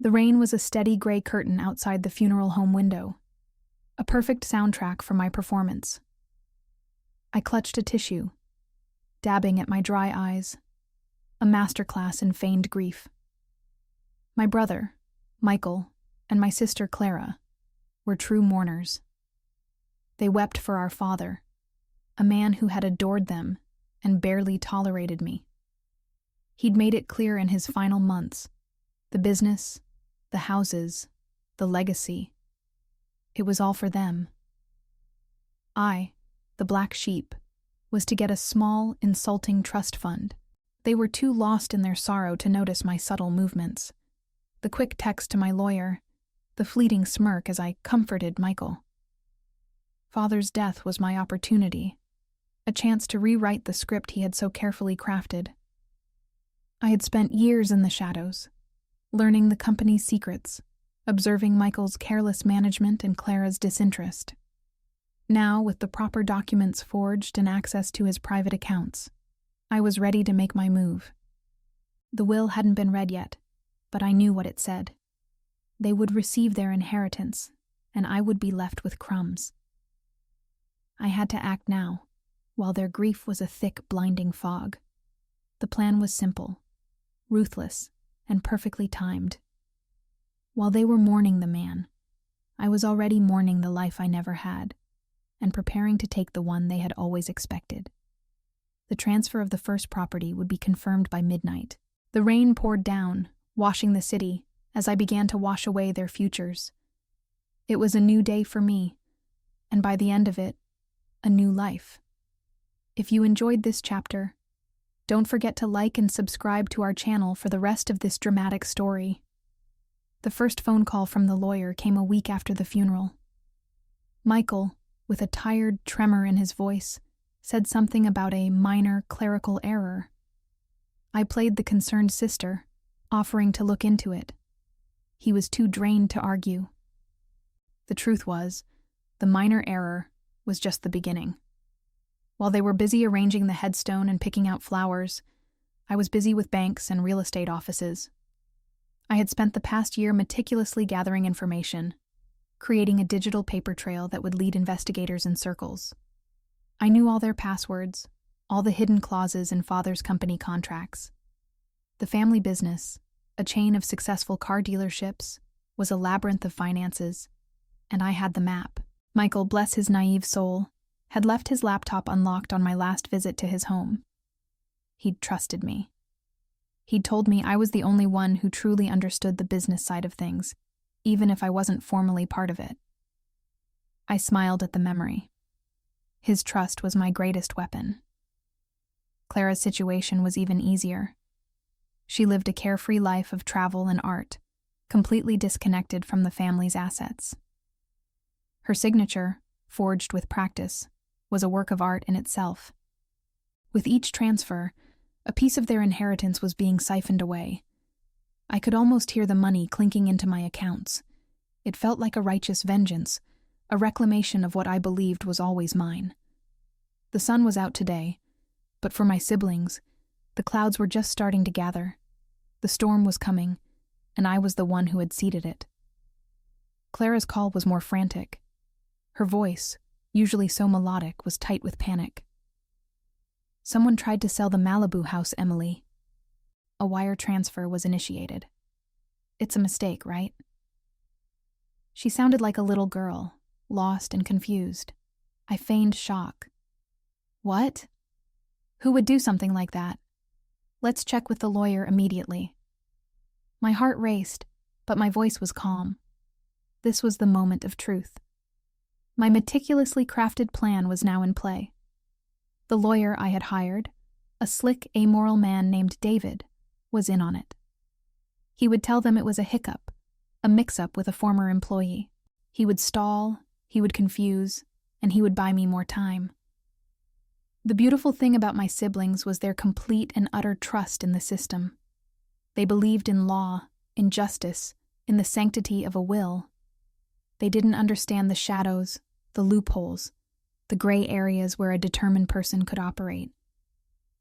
The rain was a steady gray curtain outside the funeral home window, a perfect soundtrack for my performance. I clutched a tissue, dabbing at my dry eyes, a masterclass in feigned grief. My brother, Michael, and my sister Clara were true mourners. They wept for our father, a man who had adored them and barely tolerated me. He'd made it clear in his final months, the business, the houses, the legacy. It was all for them. I, the black sheep, was to get a small, insulting trust fund. They were too lost in their sorrow to notice my subtle movements. The quick text to my lawyer, the fleeting smirk as I comforted Michael. Father's death was my opportunity, a chance to rewrite the script he had so carefully crafted. I had spent years in the shadows, learning the company's secrets, observing Michael's careless management and Clara's disinterest. Now, with the proper documents forged and access to his private accounts, I was ready to make my move. The will hadn't been read yet, but I knew what it said. They would receive their inheritance, and I would be left with crumbs. I had to act now, while their grief was a thick, blinding fog. The plan was simple, ruthless, and perfectly timed. While they were mourning the man, I was already mourning the life I never had, and preparing to take the one they had always expected. The transfer of the first property would be confirmed by midnight. The rain poured down, washing the city, as I began to wash away their futures. It was a new day for me, and by the end of it, a new life. If you enjoyed this chapter, don't forget to like and subscribe to our channel for the rest of this dramatic story. The first phone call from the lawyer came a week after the funeral. Michael, with a tired tremor in his voice, said something about a minor clerical error. I played the concerned sister, offering to look into it. He was too drained to argue. The truth was, the minor error was just the beginning. While they were busy arranging the headstone and picking out flowers, I was busy with banks and real estate offices. I had spent the past year meticulously gathering information, creating a digital paper trail that would lead investigators in circles. I knew all their passwords, all the hidden clauses in Father's company contracts. The family business, a chain of successful car dealerships, was a labyrinth of finances, and I had the map. Michael, bless his naive soul, had left his laptop unlocked on my last visit to his home. He'd trusted me. He'd told me I was the only one who truly understood the business side of things, even if I wasn't formally part of it. I smiled at the memory. His trust was my greatest weapon. Clara's situation was even easier. She lived a carefree life of travel and art, completely disconnected from the family's assets. Her signature, forged with practice, was a work of art in itself. With each transfer, a piece of their inheritance was being siphoned away. I could almost hear the money clinking into my accounts. It felt like a righteous vengeance, a reclamation of what I believed was always mine. The sun was out today, but for my siblings, the clouds were just starting to gather. The storm was coming, and I was the one who had seeded it. Clara's call was more frantic. Her voice, usually so melodic, was tight with panic. Someone tried to sell the Malibu house, Emily. A wire transfer was initiated. It's a mistake, right? She sounded like a little girl, lost and confused. I feigned shock. What? Who would do something like that? Let's check with the lawyer immediately. My heart raced, but my voice was calm. This was the moment of truth. My meticulously crafted plan was now in play. The lawyer I had hired, a slick, amoral man named David, was in on it. He would tell them it was a hiccup, a mix-up with a former employee. He would stall, he would confuse, and he would buy me more time. The beautiful thing about my siblings was their complete and utter trust in the system. They believed in law, in justice, in the sanctity of a will. They didn't understand the shadows, the loopholes, the gray areas where a determined person could operate.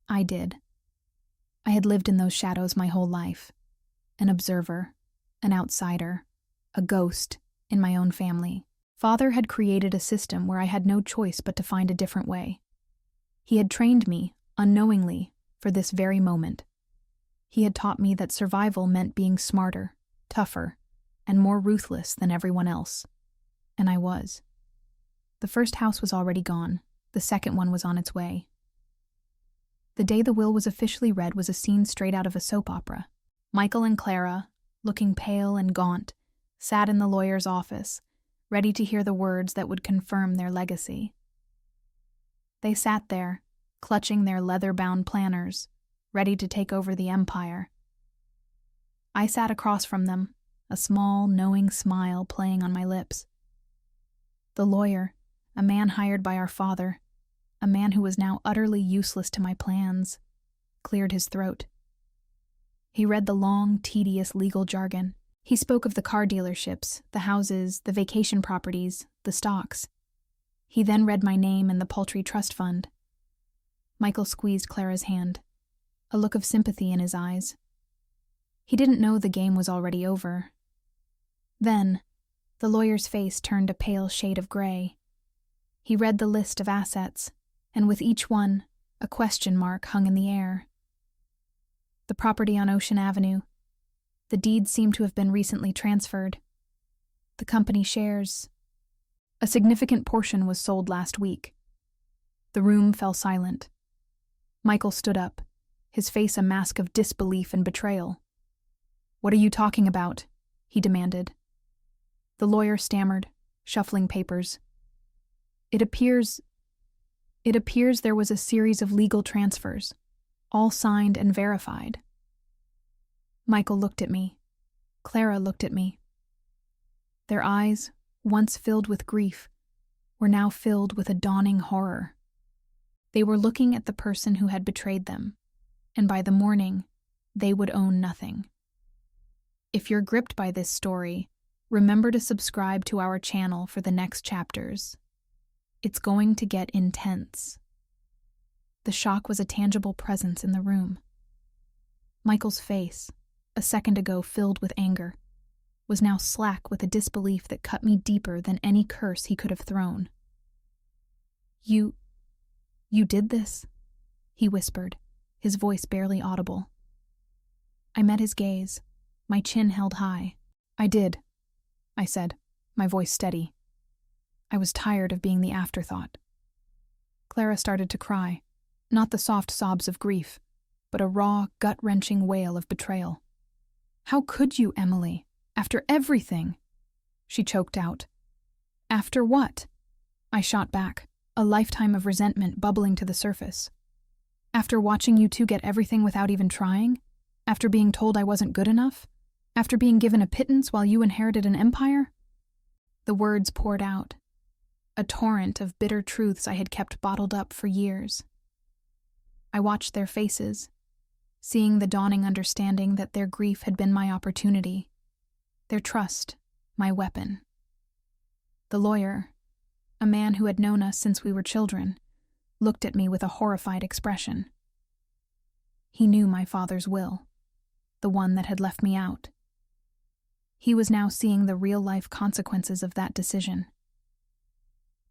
I did. I had lived in those shadows my whole life, an observer, an outsider, a ghost in my own family. Father had created a system where I had no choice but to find a different way. He had trained me, unknowingly, for this very moment. He had taught me that survival meant being smarter, tougher, and more ruthless than everyone else. And I was. The first house was already gone. The second one was on its way. The day the will was officially read was a scene straight out of a soap opera. Michael and Clara, looking pale and gaunt, sat in the lawyer's office, ready to hear the words that would confirm their legacy. They sat there, clutching their leather-bound planners, ready to take over the empire. I sat across from them, a small, knowing smile playing on my lips. The lawyer, a man hired by our father, a man who was now utterly useless to my plans, cleared his throat. He read the long, tedious legal jargon. He spoke of the car dealerships, the houses, the vacation properties, the stocks. He then read my name and the paltry trust fund. Michael squeezed Clara's hand, a look of sympathy in his eyes. He didn't know the game was already over. Then, the lawyer's face turned a pale shade of gray. He read the list of assets, and with each one, a question mark hung in the air. The property on Ocean Avenue. The deeds seemed to have been recently transferred. The company shares. A significant portion was sold last week. The room fell silent. Michael stood up, his face a mask of disbelief and betrayal. "What are you talking about?" he demanded. The lawyer stammered, shuffling papers. It appears there was a series of legal transfers, all signed and verified. Michael looked at me. Clara looked at me. Their eyes, once filled with grief, were now filled with a dawning horror. They were looking at the person who had betrayed them, and by the morning, they would own nothing. If you're gripped by this story, remember to subscribe to our channel for the next chapters. It's going to get intense. The shock was a tangible presence in the room. Michael's face, a second ago filled with anger, was now slack with a disbelief that cut me deeper than any curse he could have thrown. You did this?" he whispered, his voice barely audible. I met his gaze, my chin held high. "I did," I said, my voice steady. I was tired of being the afterthought. Clara started to cry, not the soft sobs of grief, but a raw, gut-wrenching wail of betrayal. "How could you, Emily? After everything?" she choked out. "After what?" I shot back, a lifetime of resentment bubbling to the surface. "After watching you two get everything without even trying? After being told I wasn't good enough? After being given a pittance while you inherited an empire?" The words poured out, a torrent of bitter truths I had kept bottled up for years. I watched their faces, seeing the dawning understanding that their grief had been my opportunity, their trust, my weapon. The lawyer, a man who had known us since we were children, looked at me with a horrified expression. He knew my father's will, the one that had left me out. He was now seeing the real-life consequences of that decision.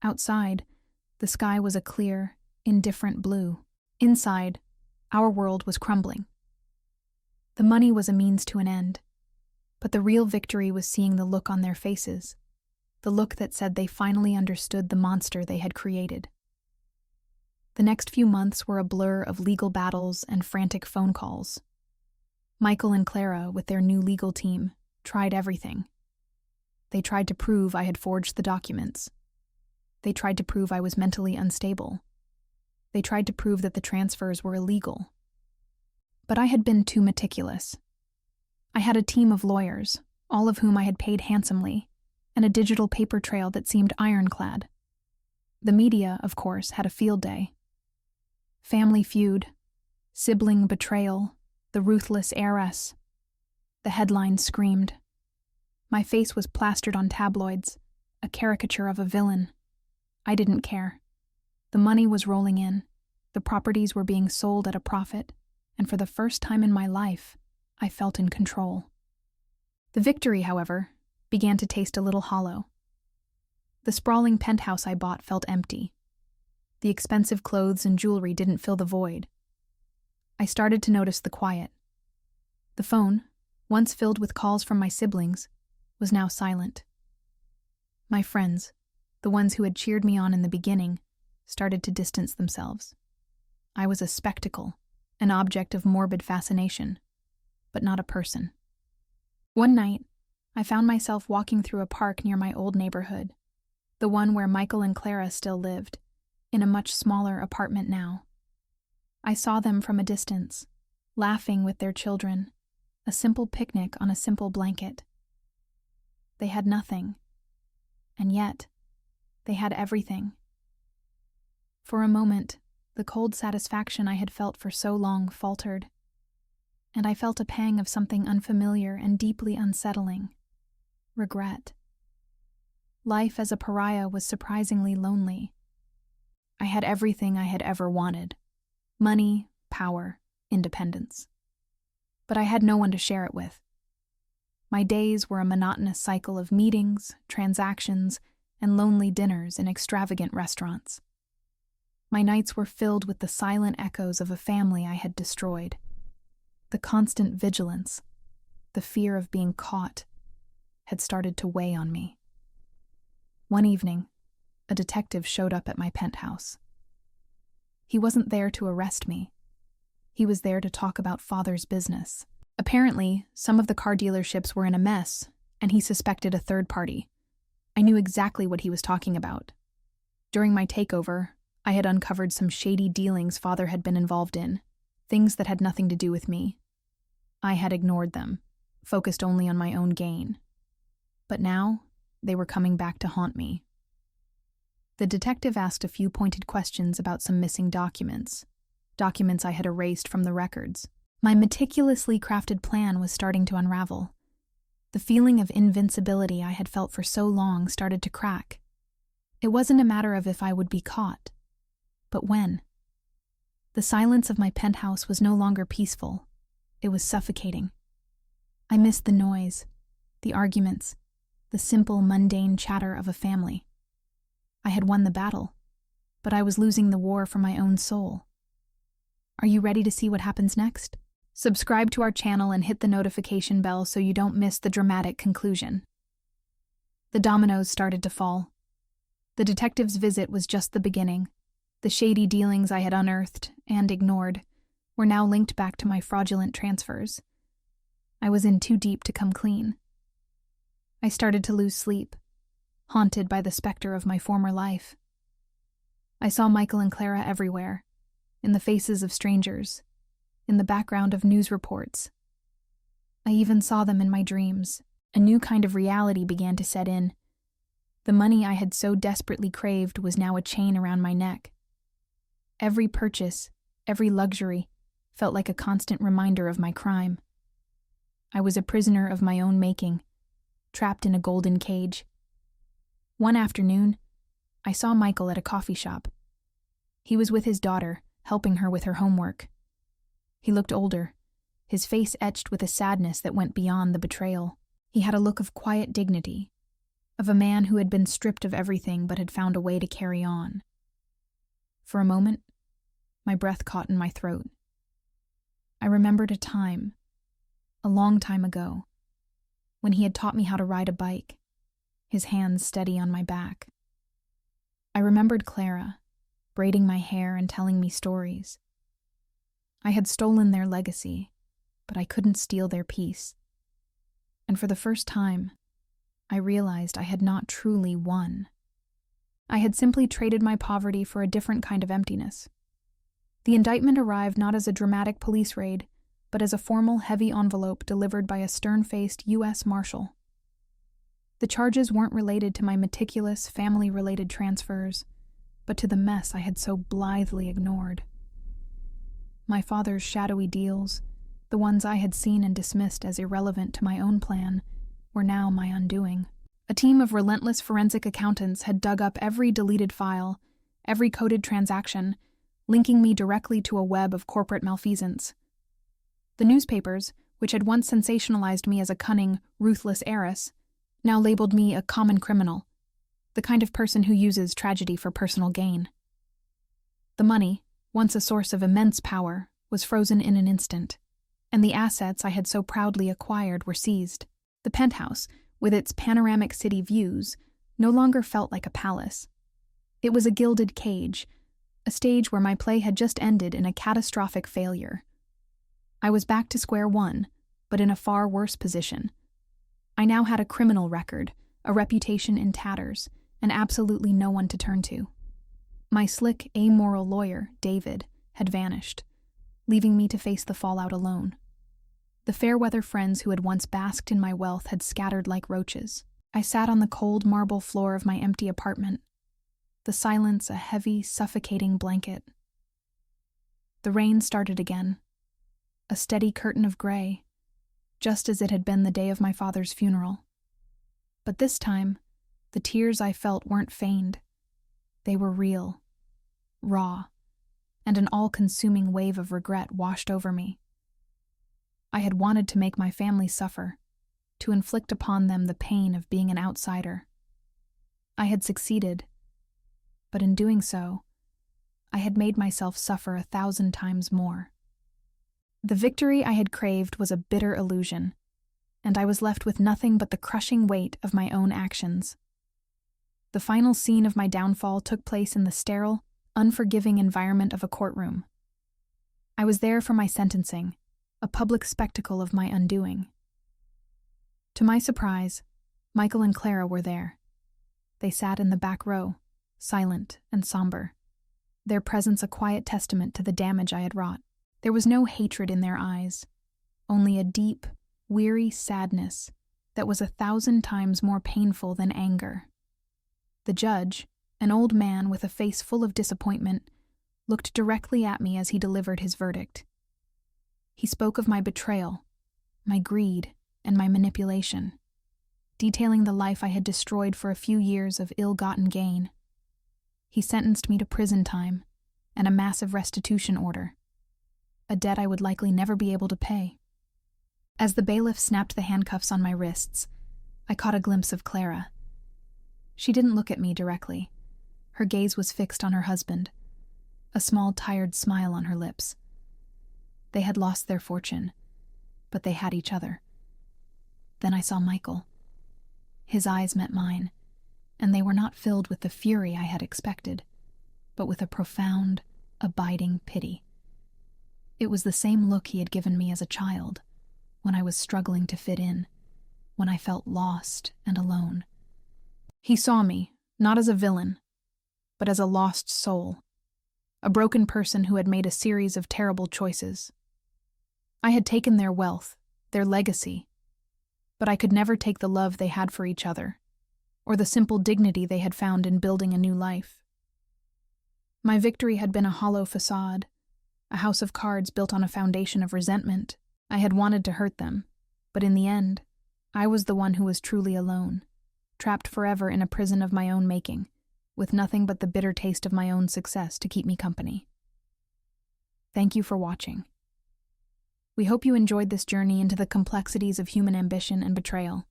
Outside, the sky was a clear, indifferent blue. Inside, our world was crumbling. The money was a means to an end, but the real victory was seeing the look on their faces, the look that said they finally understood the monster they had created. The next few months were a blur of legal battles and frantic phone calls. Michael and Clara, with their new legal team, tried everything. They tried to prove I had forged the documents. They tried to prove I was mentally unstable. They tried to prove that the transfers were illegal. But I had been too meticulous. I had a team of lawyers, all of whom I had paid handsomely, and a digital paper trail that seemed ironclad. The media, of course, had a field day. Family feud, sibling betrayal, the ruthless heiress. The headlines screamed. My face was plastered on tabloids, a caricature of a villain. I didn't care. The money was rolling in, the properties were being sold at a profit, and for the first time in my life, I felt in control. The victory, however, began to taste a little hollow. The sprawling penthouse I bought felt empty. The expensive clothes and jewelry didn't fill the void. I started to notice the quiet. The phone, once filled with calls from my siblings, was now silent. My friends, the ones who had cheered me on in the beginning, started to distance themselves. I was a spectacle, an object of morbid fascination, but not a person. One night, I found myself walking through a park near my old neighborhood, the one where Michael and Clara still lived, in a much smaller apartment now. I saw them from a distance, laughing with their children, a simple picnic on a simple blanket. They had nothing, and yet, they had everything. For a moment, the cold satisfaction I had felt for so long faltered, and I felt a pang of something unfamiliar and deeply unsettling: regret. Life as a pariah was surprisingly lonely. I had everything I had ever wanted: money, power, independence. But I had no one to share it with. My days were a monotonous cycle of meetings, transactions, and lonely dinners in extravagant restaurants. My nights were filled with the silent echoes of a family I had destroyed. The constant vigilance, the fear of being caught, had started to weigh on me. One evening, a detective showed up at my penthouse. He wasn't there to arrest me. He was there to talk about Father's business. Apparently, some of the car dealerships were in a mess, and he suspected a third party. I knew exactly what he was talking about. During my takeover, I had uncovered some shady dealings Father had been involved in, things that had nothing to do with me. I had ignored them, focused only on my own gain. But now, they were coming back to haunt me. The detective asked a few pointed questions about some missing documents I had erased from the records. My meticulously crafted plan was starting to unravel. The feeling of invincibility I had felt for so long started to crack. It wasn't a matter of if I would be caught, but when. The silence of my penthouse was no longer peaceful. It was suffocating. I missed the noise, the arguments, the simple, mundane chatter of a family. I had won the battle, but I was losing the war for my own soul. Are you ready to see what happens next? Subscribe to our channel and hit the notification bell so you don't miss the dramatic conclusion. The dominoes started to fall. The detective's visit was just the beginning. The shady dealings I had unearthed and ignored were now linked back to my fraudulent transfers. I was in too deep to come clean. I started to lose sleep, haunted by the specter of my former life. I saw Michael and Clara everywhere, in the faces of strangers, in the background of news reports. I even saw them in my dreams. A new kind of reality began to set in. The money I had so desperately craved was now a chain around my neck. Every purchase, every luxury, felt like a constant reminder of my crime. I was a prisoner of my own making, trapped in a golden cage. One afternoon, I saw Michael at a coffee shop. He was with his daughter, helping her with her homework. He looked older, his face etched with a sadness that went beyond the betrayal. He had a look of quiet dignity, of a man who had been stripped of everything but had found a way to carry on. For a moment, my breath caught in my throat. I remembered a time, a long time ago, when he had taught me how to ride a bike, his hands steady on my back. I remembered Clara, braiding my hair and telling me stories. I had stolen their legacy, but I couldn't steal their peace. And for the first time, I realized I had not truly won. I had simply traded my poverty for a different kind of emptiness. The indictment arrived not as a dramatic police raid, but as a formal, heavy envelope delivered by a stern-faced U.S. Marshal. The charges weren't related to my meticulous, family-related transfers, but to the mess I had so blithely ignored. My father's shadowy deals, the ones I had seen and dismissed as irrelevant to my own plan, were now my undoing. A team of relentless forensic accountants had dug up every deleted file, every coded transaction, linking me directly to a web of corporate malfeasance. The newspapers, which had once sensationalized me as a cunning, ruthless heiress, now labeled me a common criminal, the kind of person who uses tragedy for personal gain. The money, once a source of immense power, was frozen in an instant, and the assets I had so proudly acquired were seized. The penthouse, with its panoramic city views, no longer felt like a palace. It was a gilded cage, a stage where my play had just ended in a catastrophic failure. I was back to square one, but in a far worse position. I now had a criminal record, a reputation in tatters, and absolutely no one to turn to. My slick, amoral lawyer, David, had vanished, leaving me to face the fallout alone. The fair-weather friends who had once basked in my wealth had scattered like roaches. I sat on the cold marble floor of my empty apartment, the silence a heavy, suffocating blanket. The rain started again, a steady curtain of gray, just as it had been the day of my father's funeral. But this time, the tears I felt weren't feigned. They were real, raw, and an all-consuming wave of regret washed over me. I had wanted to make my family suffer, to inflict upon them the pain of being an outsider. I had succeeded, but in doing so, I had made myself suffer 1,000 times more. The victory I had craved was a bitter illusion, and I was left with nothing but the crushing weight of my own actions. The final scene of my downfall took place in the sterile, unforgiving environment of a courtroom. I was there for my sentencing, a public spectacle of my undoing. To my surprise, Michael and Clara were there. They sat in the back row, silent and somber, their presence a quiet testament to the damage I had wrought. There was no hatred in their eyes, only a deep, weary sadness that was 1,000 times more painful than anger. The judge, an old man with a face full of disappointment, looked directly at me as he delivered his verdict. He spoke of my betrayal, my greed, and my manipulation, detailing the life I had destroyed for a few years of ill-gotten gain. He sentenced me to prison time and a massive restitution order, a debt I would likely never be able to pay. As the bailiff snapped the handcuffs on my wrists, I caught a glimpse of Clara. She didn't look at me directly. Her gaze was fixed on her husband, a small, tired smile on her lips. They had lost their fortune, but they had each other. Then I saw Michael. His eyes met mine, and they were not filled with the fury I had expected, but with a profound, abiding pity. It was the same look he had given me as a child, when I was struggling to fit in, when I felt lost and alone. He saw me, not as a villain, but as a lost soul, a broken person who had made a series of terrible choices. I had taken their wealth, their legacy, but I could never take the love they had for each other, or the simple dignity they had found in building a new life. My victory had been a hollow facade, a house of cards built on a foundation of resentment. I had wanted to hurt them, but in the end, I was the one who was truly alone, trapped forever in a prison of my own making, with nothing but the bitter taste of my own success to keep me company. Thank you for watching. We hope you enjoyed this journey into the complexities of human ambition and betrayal.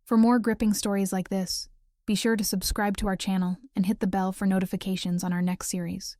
For more gripping stories like this, be sure to subscribe to our channel and hit the bell for notifications on our next series.